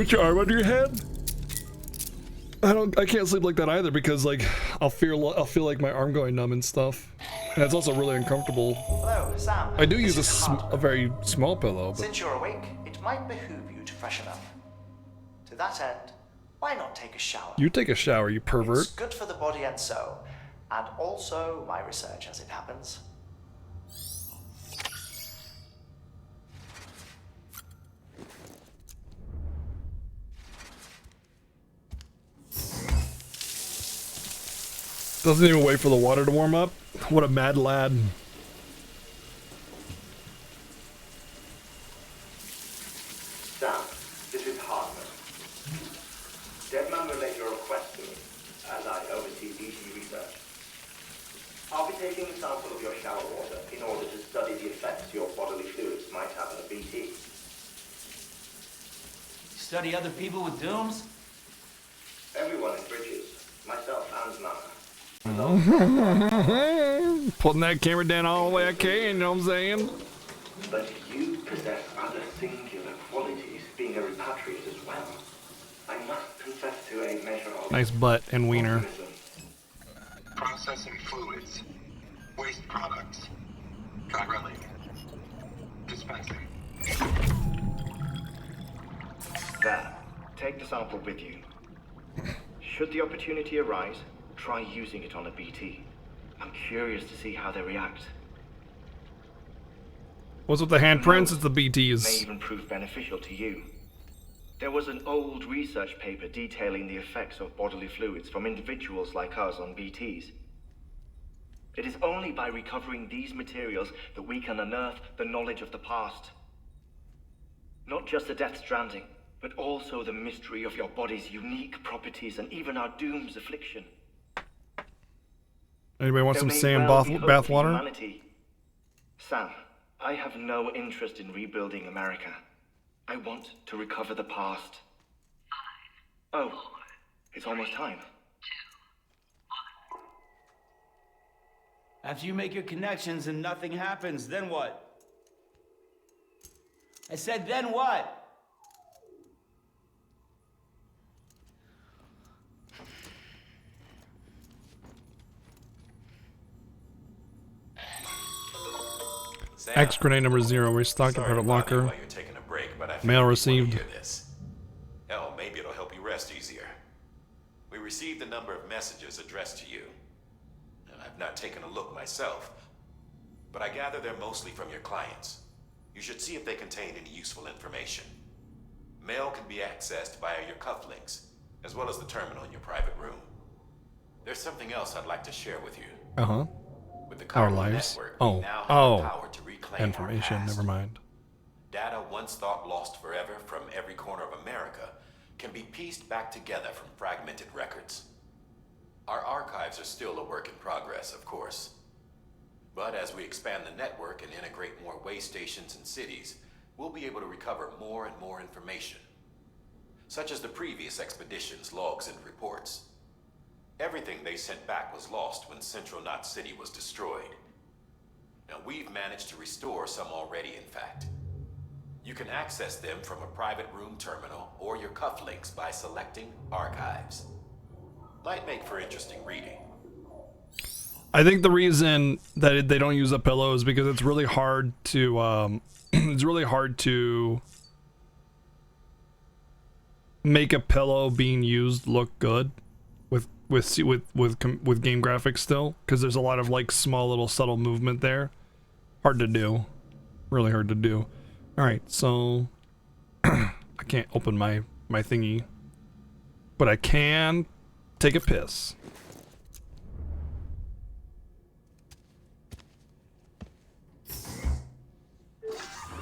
Put your arm under your head? I can't sleep like that either because like I'll feel like my arm going numb and stuff. And it's also really uncomfortable. Hello, Sam. I do use a very small pillow, but since you're awake, it might behoove you to freshen up. To that end, why not take a shower? you take a shower, you pervert. It's good for the body and soul, and also my research as it happens. Doesn't even wait for the water to warm up. What a mad lad. Sam, this is Hartman. Deadman relayed your request to me, as I oversee BT research. I'll be taking a sample of your shower water in order to study the effects your bodily fluids might have on a BT. Study other people with dooms? Everyone in Bridges, myself and Nana. Putting that camera down all the way I can, you know what I'm saying? But you possess other singular qualities, being a repatriate as well. I must confess to a measure of Nice butt and wiener. optimism. Processing fluids, waste products, drilling, dispensing. There, take the sample with you. Should the opportunity arise, try using it on a BT. I'm curious to see how they react. What's with the handprints? It's the May BTs. even prove beneficial to you. There was an old research paper detailing the effects of bodily fluids from individuals like us on BTs. It is only by recovering these materials that we can unearth the knowledge of the past. Not just the death stranding, but also the mystery of your body's unique properties and even our doom's affliction. Anybody want There some may sand well be hope bath for water? humanity. Sam, I have no interest in rebuilding America. I want to recover the past. Oh, it's almost time. After you make your connections and nothing happens, then what? I said, then what? Sam, X grenade number 0. Restocked sorry private to bother you locker. while you're taking a break, but I figured Mail you'd wanna received. hear this. Hell, maybe it'll help you rest easier. We received a number of messages addressed to you. And I've not taken a look myself, but I gather they're mostly from your clients. You should see if they contain any useful information. Mail can be accessed via your cufflinks, as well as the terminal in your private room. There's something else I'd like to share with you. Uh-huh. With the Our Cargo lives. network, we Oh. now have Oh. the power to reclaim Information. our past. Never mind. Data once thought lost forever from every corner of America can be pieced back together from fragmented records. Our archives are still a work in progress, of course. But as we expand the network and integrate more way stations and cities, we'll be able to recover more and more information, such as the previous expedition's logs and reports. Everything they sent back was lost when Central Knot City was destroyed. Now we've managed to restore some already, in fact. You can access them from a private room terminal or your cufflinks by selecting Archives. Might make for interesting reading. I think the reason that they don't use a pillow is because it's really hard to it's really hard to make a pillow being used look good with game graphics still, because there's a lot of like small little subtle movement there. Hard to do, really hard to do. All right, so I can't open my thingy, but I can take a piss.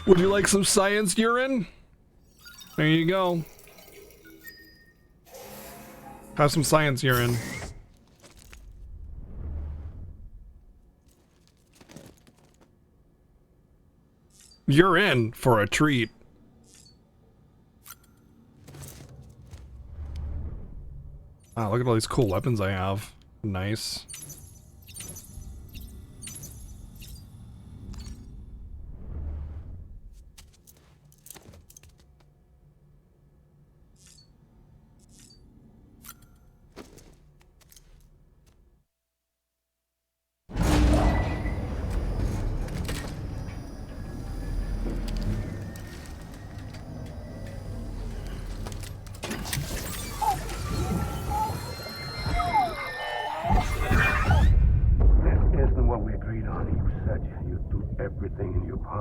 Would you like some science urine? There you go. Have some science urine. You're in for a treat. Wow, look at all these cool weapons I have. Nice.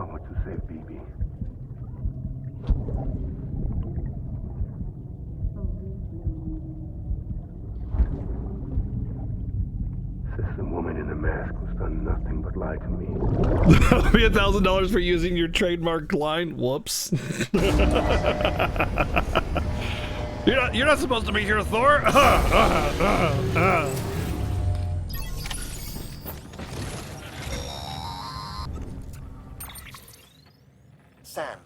want to save BB. The woman in the mask was done nothing but lie to me. That'll be $1,000 for using your trademark line. Whoops. You're not supposed to be here, Thor. Sam,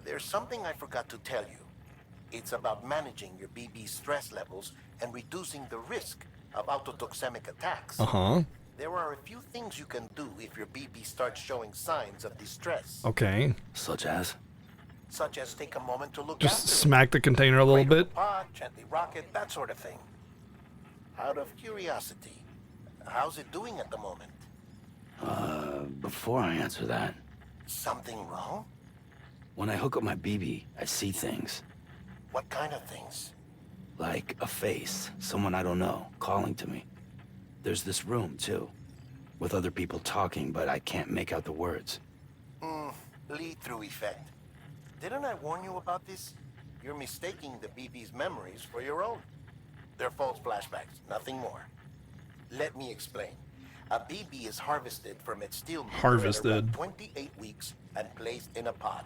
there's something I forgot to tell you. It's about managing your BB stress levels and reducing the risk of autotoxemic attacks. There are a few things you can do if your BB starts showing signs of distress. Okay. Such as take a moment to look Just after smack the container a little bit. pot, gently rock it, that sort of thing. Out of curiosity, how's it doing at the moment? Before I answer that, Something wrong? when I hook up my BB, I see things. What kind of things? Like a face, someone I don't know, calling to me. There's this room, too, with other people talking, but I can't make out the words. Lead-through effect. Didn't I warn you about this? You're mistaking the BB's memories for your own. They're false flashbacks, nothing more. Let me explain. A BB is harvested from its steel meter at around 28 weeks and placed in a pod.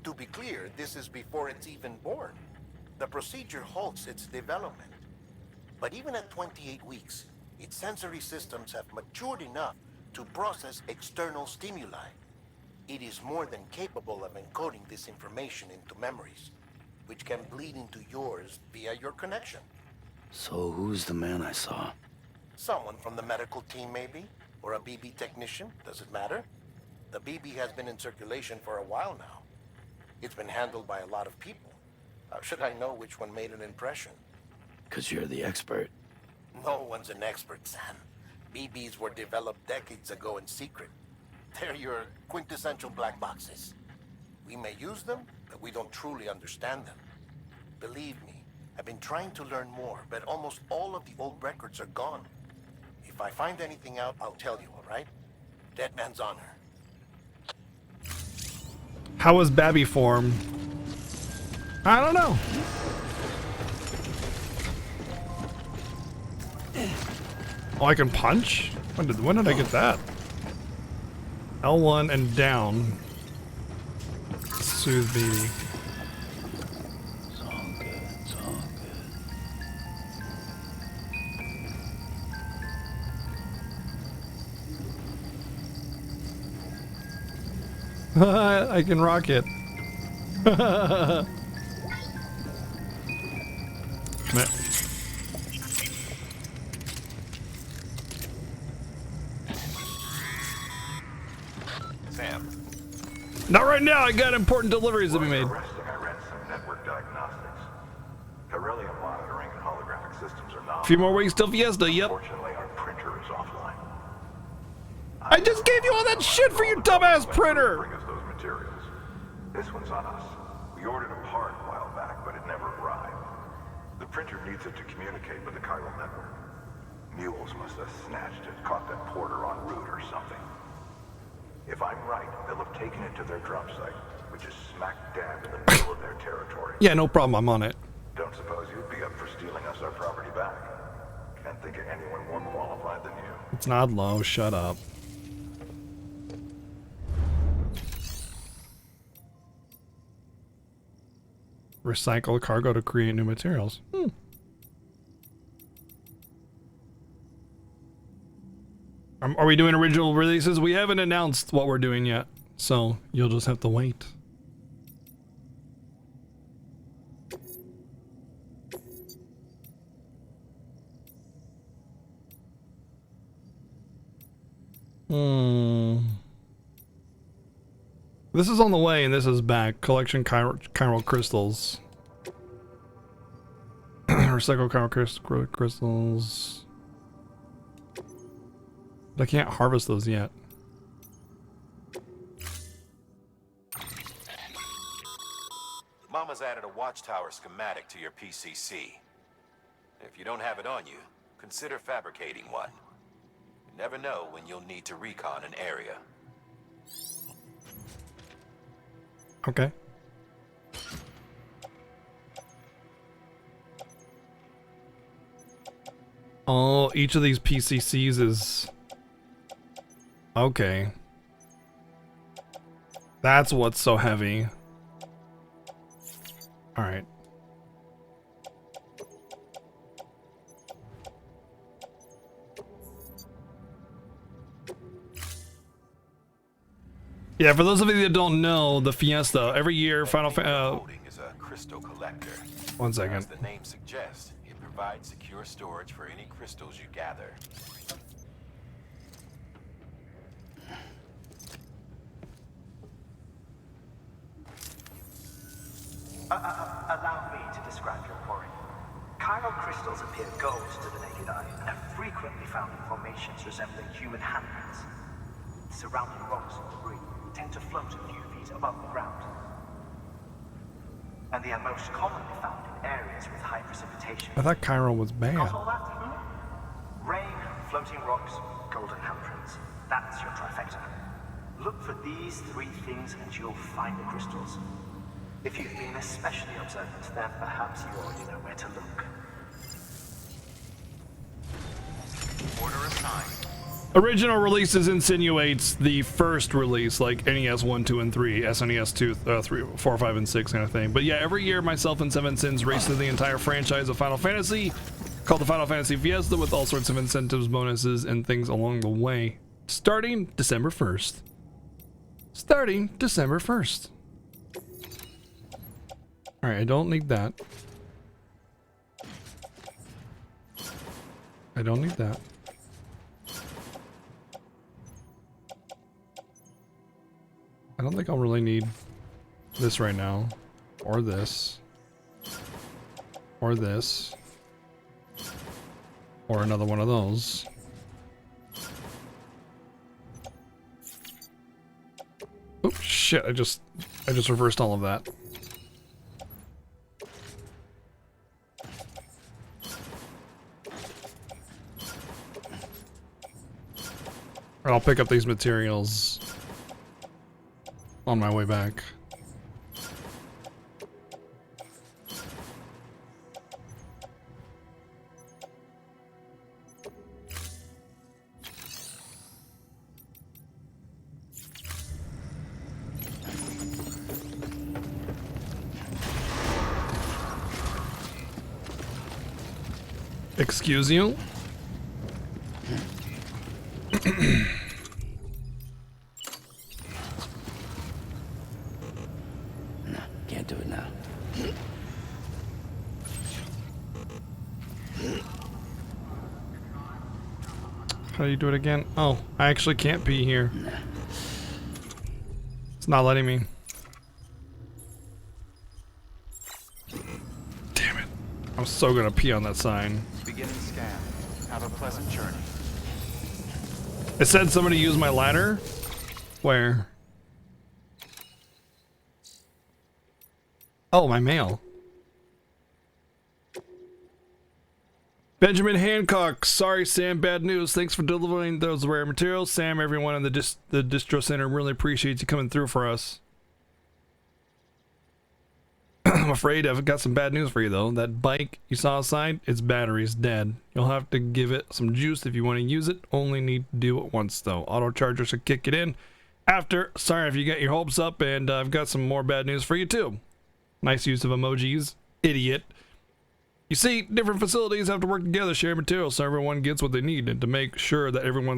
To be clear, this is before it's even born. The procedure halts its development. But even at 28 weeks, its sensory systems have matured enough to process external stimuli. It is more than capable of encoding this information into memories, which can bleed into yours via your connection. So who's the man I saw? Someone from the medical team, maybe? Or a BB technician? Does it matter? The BB has been in circulation for a while now. It's been handled by a lot of people. How should I know which one made an impression? 'Cause you're the expert. No one's an expert, Sam. BBs were developed decades ago in secret. They're your quintessential black boxes. We may use them, but we don't truly understand them. Believe me, I've been trying to learn more, but almost all of the old records are gone. If I find anything out, I'll tell you, all right? Dead man's honor. How was Babby form? I don't know. Oh, I can punch? When did I get that? L1 and down. Soothe BB. It's all good, it's all I can rock it. Come here. Sam. Not right now. I got important deliveries to be made. I ran some network diagnostics. Beryllium monitoring and holographic systems are not. A few more weeks till Fiesta. Yep. Fortunately, our printer is offline. I just gave you all that shit for your dumbass printer. Bring us those materials. This one's on us. We ordered a part a while back, but it never arrived. The printer needs it to communicate with the chiral network. Mules must have snatched it, caught that porter en route or something. If I'm right, they'll have taken it to their drop site, which is smack dab in the middle of their territory. Yeah, no problem. I'm on it. Don't suppose you'd be up for stealing us our property back? Can't think of anyone more qualified than you. It's not low. Shut up. Recycle cargo to create new materials. Are we doing original releases? We haven't announced what we're doing yet, so you'll just have to wait. This is on the way and this is back. Collection chiral crystals. Recycle chiral crystals. But I can't harvest those yet. Mama's added a watchtower schematic to your PCC. If you don't have it on you, consider fabricating one. You never know when you'll need to recon an area. Okay. Oh, each of these PCCs is... Okay. That's what's so heavy. Alright. Yeah, for those of you that don't know, the Fiesta, every year Final Holding is a crystal collector. One second. As the name suggests, it provides secure storage for any crystals you gather. Allow me to describe your quarry. Chiral crystals appear gold to the naked eye and are frequently found in formations resembling human handprints. Surrounding rocks and debris tend to float a few feet above the ground. And they are most commonly found in areas with high precipitation. I thought Chiral was bad. Got all that? Hmm? Rain, floating rocks, golden handprints. That's your trifecta. Look for these three things and you'll find the crystals. If you've been especially observant, then perhaps you already know where to look. Order assigned. Original releases insinuates the first release, like NES 1, 2, and 3, SNES 2, 3, 4, 5, and 6 kind of thing. But yeah, every year myself and Seven Sins race through the entire franchise of Final Fantasy, called the Final Fantasy Fiesta, with all sorts of incentives, bonuses, and things along the way. Starting December 1st. Starting December 1st. Alright, I don't need that. I don't need that. I don't think I'll really need this right now. Or this. Or this. Or another one of those. Oh shit, I just reversed all of that. I'll pick up these materials on my way back. Excuse you? No, can't do it now. How do you do it again? Oh, I actually can't pee here. It's not letting me. Damn it. I'm so gonna pee on that sign. Beginning scan. Have a pleasant journey. It said somebody used my ladder? Where? Oh, my mail. Benjamin Hancock. Sorry, Sam. Bad news. Thanks for delivering those rare materials. Sam, everyone in the distro center really appreciates you coming through for us. I'm afraid I've got some bad news for you, though. That bike you saw outside, its battery's dead. You'll have to give it some juice if you want to use it. Only need to do it once, though. Auto charger should kick it in after. Sorry if you get your hopes up, and I've got some more bad news for you, too. Nice use of emojis. Idiot. You see, different facilities have to work together, share materials, so everyone gets what they need, and to make sure that everything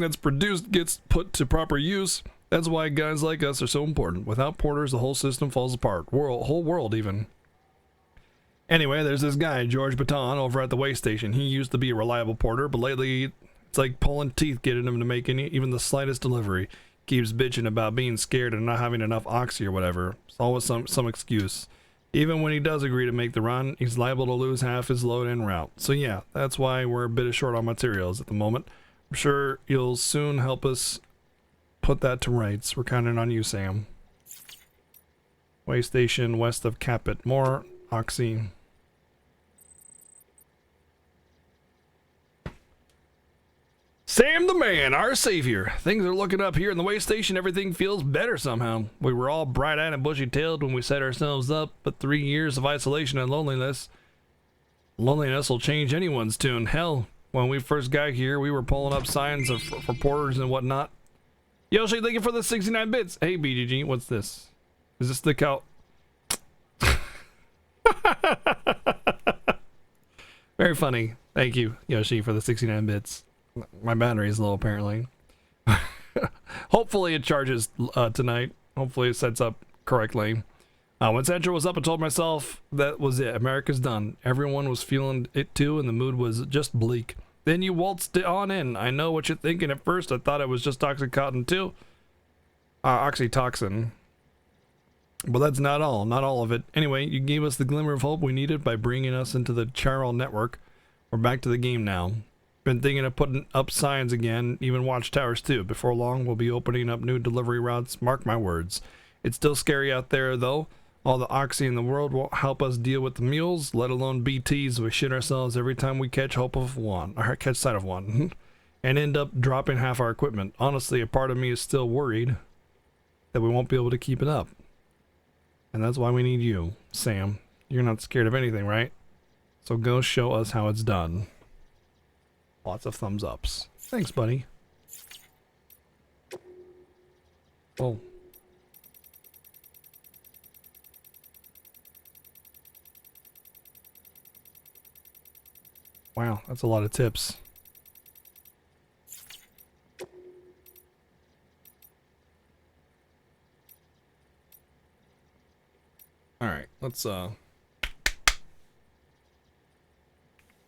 that's produced gets put to proper use. That's why guys like us are so important. Without porters, the whole system falls apart. Whole world, even. Anyway, there's this guy, George Baton, over at the way station. He used to be a reliable porter, but lately it's like pulling teeth getting him to make even the slightest delivery. Keeps bitching about being scared and not having enough oxy or whatever. It's always some excuse. Even when he does agree to make the run, he's liable to lose half his load en route. So yeah, that's why we're a bit short on materials at the moment. I'm sure you'll soon help us put that to rights. We're counting on you, Sam. Way station west of Capit. More oxy. Sam the man, our savior. Things are looking up here in the way station. Everything feels better somehow. We were all bright-eyed and bushy-tailed when we set ourselves up, but 3 years of isolation and loneliness will change anyone's tune. Hell, when we first got here, we were pulling up signs of reporters and whatnot. Yoshi, thank you for the 69 bits. Hey, BGG, what's this? Is this the cow? Very funny. Thank you, Yoshi, for the 69 bits. My battery is low, apparently. Hopefully it charges tonight. Hopefully it sets up correctly. When Central was up, I told myself that was it. America's done. Everyone was feeling it too, and the mood was just bleak. Then you waltzed it on in. I know what you're thinking at first. I thought it was just Oxycontin too. Oxytocin. But that's not all of it. Anyway, you gave us the glimmer of hope we needed by bringing us into the Chiral network. We're back to the game now. Been thinking of putting up signs again, even watchtowers too. Before long, we'll be opening up new delivery routes. Mark my words. It's still scary out there, though. All the oxy in the world won't help us deal with the mules, let alone BTs. We shit ourselves every time we catch hope of one, or catch sight of one, and end up dropping half our equipment. Honestly, a part of me is still worried that we won't be able to keep it up. And that's why we need you, Sam. You're not scared of anything, right? So go show us how it's done. Lots of thumbs ups. Thanks, buddy. Oh. Wow, that's a lot of tips. Alright, let's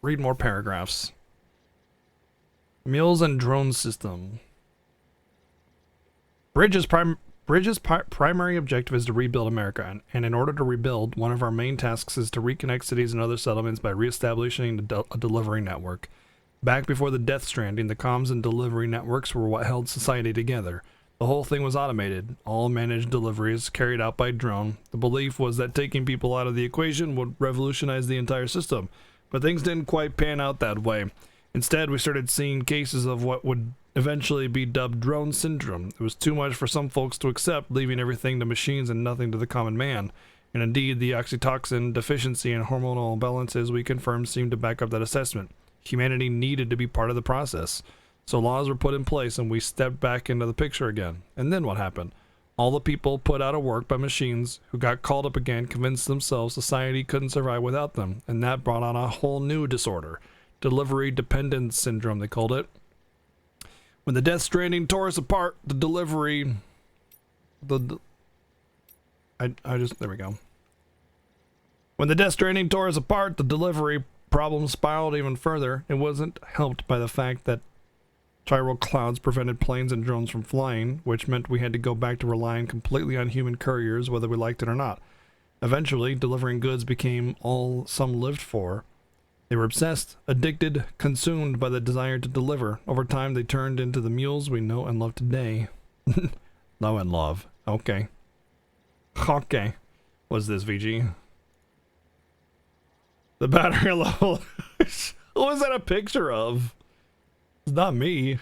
read more paragraphs. Mules and drone system. Bridge's primary objective is to rebuild America, and in order to rebuild, one of our main tasks is to reconnect cities and other settlements by reestablishing a delivery network. Back before the Death Stranding, the comms and delivery networks were what held society together. The whole thing was automated, all managed deliveries carried out by drone. The belief was that taking people out of the equation would revolutionize the entire system, but things didn't quite pan out that way. Instead, we started seeing cases of what would eventually be dubbed drone syndrome. It was too much for some folks to accept, leaving everything to machines and nothing to the common man. And indeed, the oxytocin deficiency and hormonal imbalances we confirmed seemed to back up that assessment. Humanity needed to be part of the process. So laws were put in place and we stepped back into the picture again. And then what happened? All the people put out of work by machines who got called up again convinced themselves society couldn't survive without them. And that brought on a whole new disorder. Delivery dependence syndrome, they called it. When the Death Stranding tore us apart, the delivery... there we go. When the Death Stranding tore us apart, the delivery problem spiraled even further. It wasn't helped by the fact that chiral clouds prevented planes and drones from flying, which meant we had to go back to relying completely on human couriers, whether we liked it or not. Eventually, delivering goods became all some lived for. They were obsessed, addicted, consumed by the desire to deliver. Over time, they turned into the mules we know and love today. Know and love. Okay. Okay. What's this, VG? The battery level. What was that a picture of? It's not me.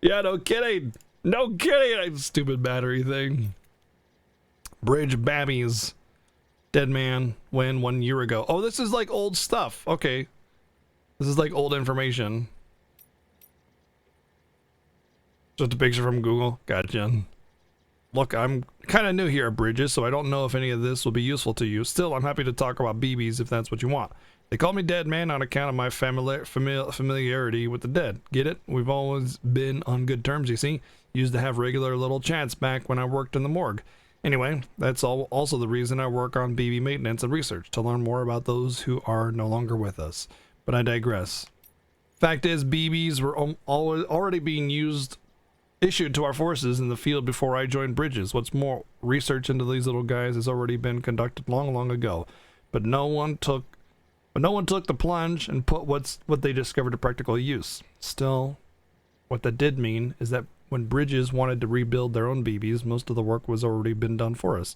Yeah, no kidding. No kidding. Stupid battery thing. Bridge Babbies. Dead man when 1 year ago. Oh, this is like old stuff. Okay. This is like old information. Just a picture from Google. Gotcha. Look, I'm kind of new here at Bridges, so I don't know if any of this will be useful to you. Still, I'm happy to talk about BBs if that's what you want. They call me Dead Man on account of my familiarity with the dead. Get it? We've always been on good terms, you see. Used to have regular little chats back when I worked in the morgue. Anyway, that's also the reason I work on BB maintenance and research, to learn more about those who are no longer with us. But I digress. Fact is, BBs were already being issued to our forces in the field before I joined Bridges. What's more, research into these little guys has already been conducted long ago. But no one took the plunge and put what they discovered to practical use. Still, what that did mean is that when Bridges wanted to rebuild their own BBs, most of the work was already been done for us.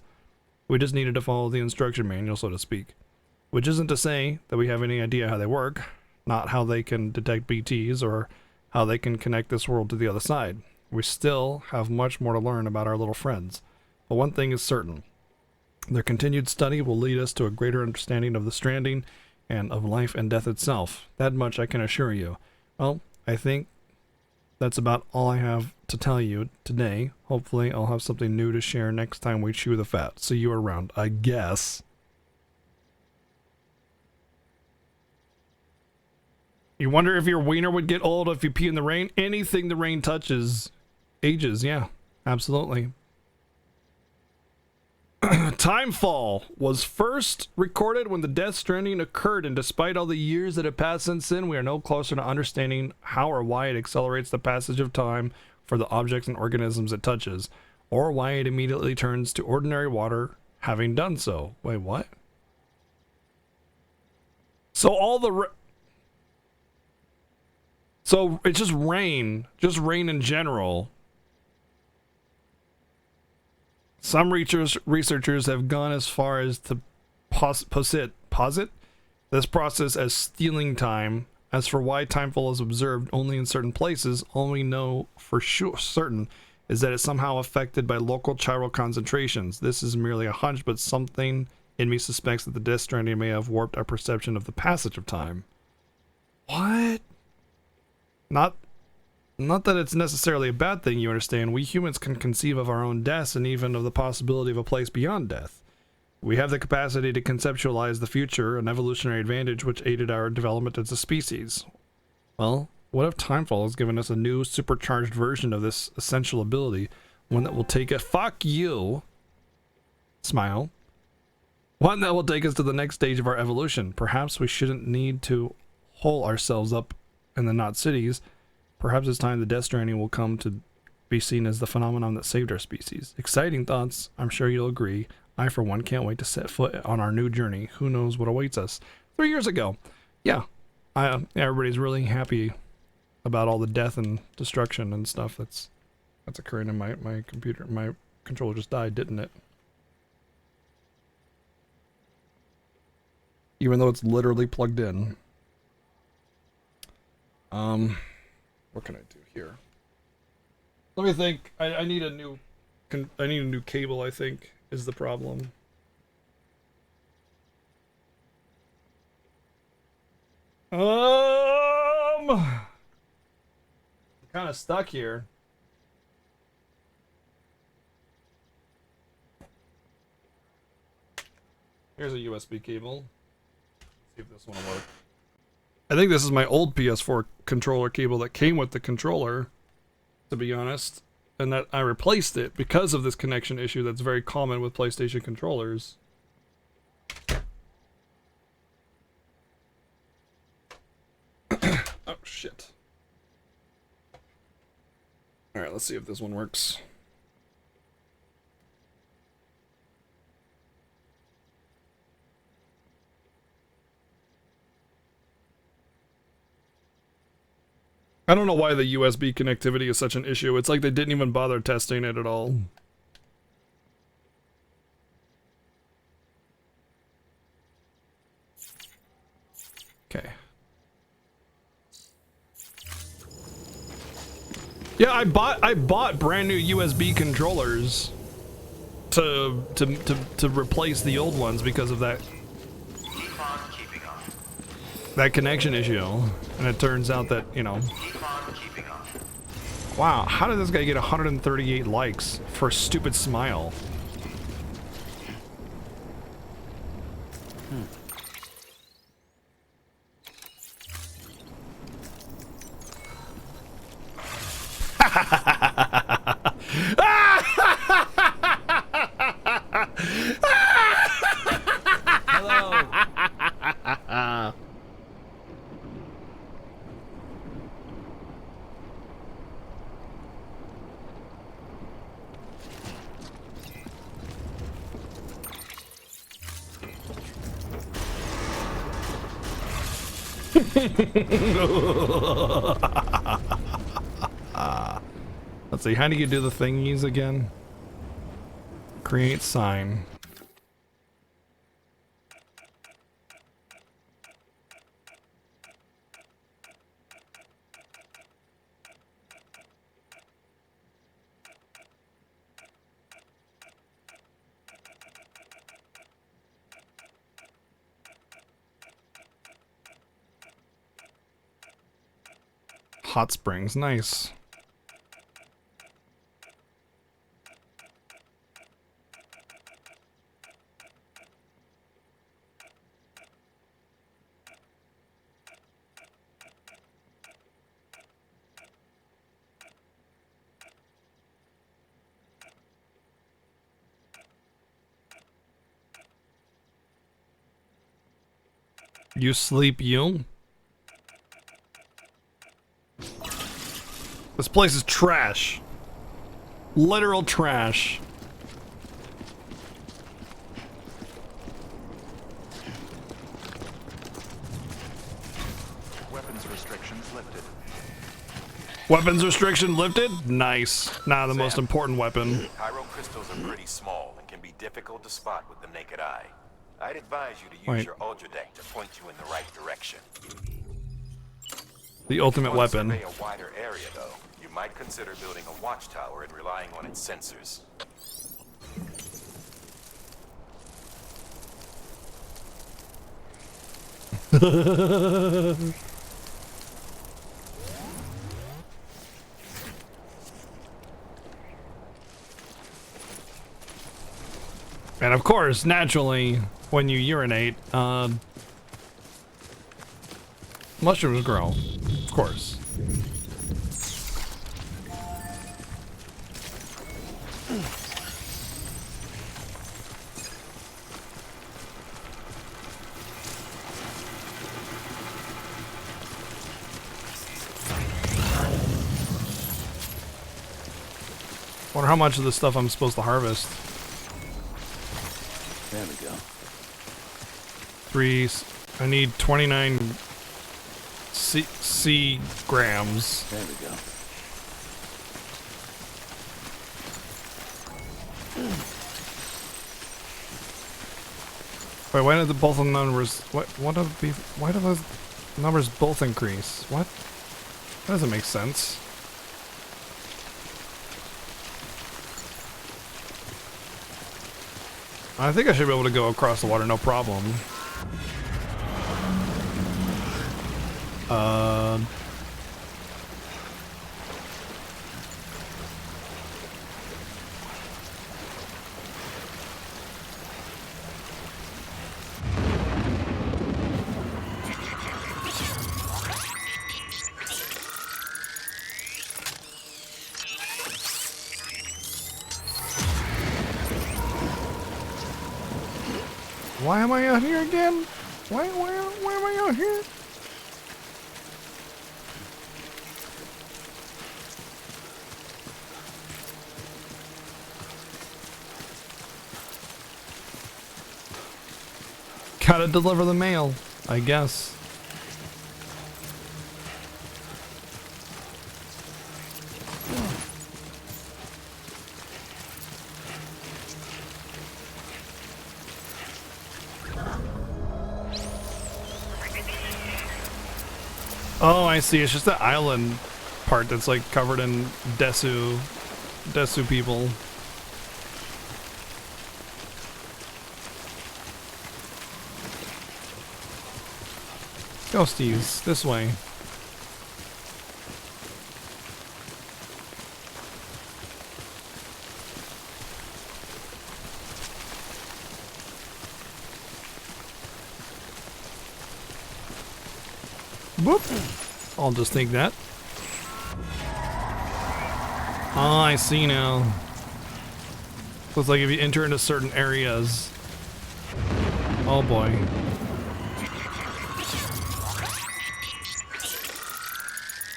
We just needed to follow the instruction manual, so to speak. Which isn't to say that we have any idea how they work, not how they can detect BTs or how they can connect this world to the other side. We still have much more to learn about our little friends. But one thing is certain. Their continued study will lead us to a greater understanding of the Stranding and of life and death itself. That much I can assure you. Well, I think that's about all I have to tell you today. Hopefully I'll have something new to share next time we chew the fat. See you around, I guess. You wonder if your wiener would get old if you pee in the rain? Anything the rain touches ages, yeah, absolutely. Timefall was first recorded when the Death Stranding occurred, and despite all the years that have passed since then, we are no closer to understanding how or why it accelerates the passage of time for the objects and organisms it touches, or why it immediately turns to ordinary water having done so. Wait, what? So all the... So it's just rain in general. Some researchers have gone as far as to posit this process as stealing time. As for why timefall is observed only in certain places, all we know for certain is that it's somehow affected by local chiral concentrations. This is merely a hunch, but something in me suspects that the Death Stranding may have warped our perception of the passage of time. What? Not that it's necessarily a bad thing, you understand. We humans can conceive of our own deaths and even of the possibility of a place beyond death. We have the capacity to conceptualize the future, an evolutionary advantage which aided our development as a species. Well, what if Timefall has given us a new supercharged version of this essential ability, one that will take a fuck you, smile, one that will take us to the next stage of our evolution. Perhaps we shouldn't need to hole ourselves up in the not cities. Perhaps it's time the Death Stranding will come to be seen as the phenomenon that saved our species. Exciting thoughts, I'm sure you'll agree. I, for one, can't wait to set foot on our new journey. Who knows what awaits us? 3 years ago. Yeah, everybody's really happy about all the death and destruction and stuff that's occurring in my computer. My controller just died, didn't it? Even though it's literally plugged in. What can I do here? Let me think. I need a new cable, I think, is the problem. I'm kind of stuck here. Here's a USB cable. Let's see if this one will work. I think this is my old PS4 controller cable that came with the controller, to be honest, and that I replaced it because of this connection issue that's very common with PlayStation controllers. Oh, shit. Alright, let's see if this one works. I don't know why the USB connectivity is such an issue. It's like they didn't even bother testing it at all. Okay. Yeah, I bought brand new USB controllers to replace the old ones because of that connection issue. And it turns out that, you know, wow, how did this guy get 138 likes for a stupid smile? Let's see, how do you do the thingies again? Create sign. hot springs. Nice. You sleep, you? This place is trash. Literal trash. Weapons restrictions lifted. Weapons restriction lifted? Nice. Nah, the most important weapon. Pyro crystals are pretty small and can be difficult to spot with the naked eye. I'd advise you to use your ultra deck to point you in the right direction. The ultimate weapon. If you want to survey a wider area, though, you might consider building a watchtower and relying on its sensors. And of course, naturally, when you urinate, mushrooms grow. Of course. Wonder how much of this stuff I'm supposed to harvest. There we go. I need 29 C grams. There we go. Wait, why did both of the numbers? Why do those numbers both increase? What? That doesn't make sense. I think I should be able to go across the water, no problem. Why am I out here again? Why am I out here? Gotta deliver the mail, I guess. Oh, I see. It's just the island part that's like covered in Desu people. Ghosties, this way. Whoop. I'll just take that. Oh, I see now. So it's like if you enter into certain areas. Oh boy.